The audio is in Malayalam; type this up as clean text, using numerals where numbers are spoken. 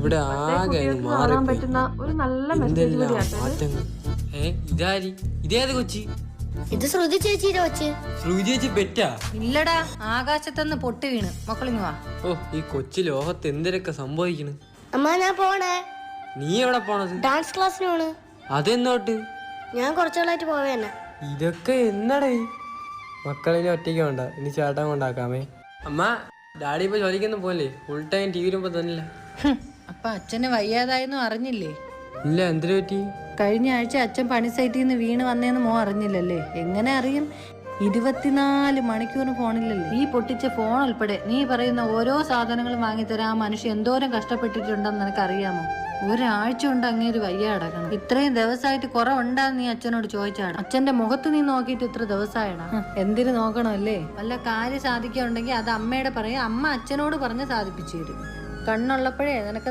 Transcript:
ഇവിടെ ആകെ കാണാൻ പറ്റുന്ന ഒരു നല്ല മെസ്സേജ് മാറ്റങ്ങൾ. ഇതാരി ഇതേത് കൊച്ചി? ഇത് ശ്രുതി ചേച്ചിയുടെ കൊച്ച്. ശ്രുതി ചേച്ചി പെറ്റാ? ഇല്ലടാ, ആകാശത്തുനിന്ന് പൊട്ടി വീണ്. മക്കളിങ്ങ് വാ. ഓ, ഈ കൊച്ചി ലോകത്ത് എന്തിനൊക്കെ സംഭവിക്കണ്. അമ്മ ഞാൻ പോണേ. നീ എവിടെ പോണത്? ഡാൻസ് ക്ലാസ്സിന് പോണ്. അതെന്നോട്ട്? ഞാൻ കുറച്ചുകളായിട്ട് പോവേന്നെ. ഇതൊക്കെ എന്നടേ? മക്കളിനെ ഒറ്റയ്ക്ക് വേണ്ട, ഇനി ചേട്ടൻ കൊണ്ടാക്കാമേ. അമ്മ, ഡാഡി ഇപ്പൊ ജോലിക്കൊന്നും പോലെ, ഫുൾ ടൈം ടി വിയിലും തന്നില്ല. അപ്പൊ അച്ഛന് വയ്യാതായെന്നും അറിഞ്ഞില്ലേ? ഇല്ല, എന്തിനു പറ്റി? കഴിഞ്ഞ ആഴ്ച അച്ഛൻ പണി സൈറ്റിൽ നിന്ന് വീണ് വന്നേന്ന് മോ അറിഞ്ഞില്ലല്ലേ? എങ്ങനെ അറിയും? 24 മണിക്കൂറിന് ഫോണില്ലല്ലേ? ഈ പൊട്ടിച്ച ഫോൺ ഉൾപ്പെടെ നീ പറയുന്ന ഓരോ സാധനങ്ങളും വാങ്ങിത്തരാൻ ആ മനുഷ്യൻ എന്തോരം കഷ്ടപ്പെട്ടിട്ടുണ്ടെന്ന് നിനക്ക് അറിയാമോ? ഒരാഴ്ച കൊണ്ട് അങ്ങേര് വയ്യ അടക്കണം. ഇത്രയും ദിവസമായിട്ട് കുറവുണ്ടാന്ന് നീ അച്ഛനോട് ചോദിച്ചാണ്. അച്ഛന്റെ മുഖത്ത് നീ നോക്കിയിട്ട് ഇത്ര ദിവസമായടാ. എന്തിനു നോക്കണമല്ലേ? വല്ല കാര്യം സാധിക്കാനുണ്ടെങ്കിൽ അത് അമ്മയുടെ പറയാം. അമ്മ അച്ഛനോട് പറഞ്ഞ് സാധിപ്പിച്ചു തരും. കണ്ണുള്ളപ്പോഴേ നിനക്ക്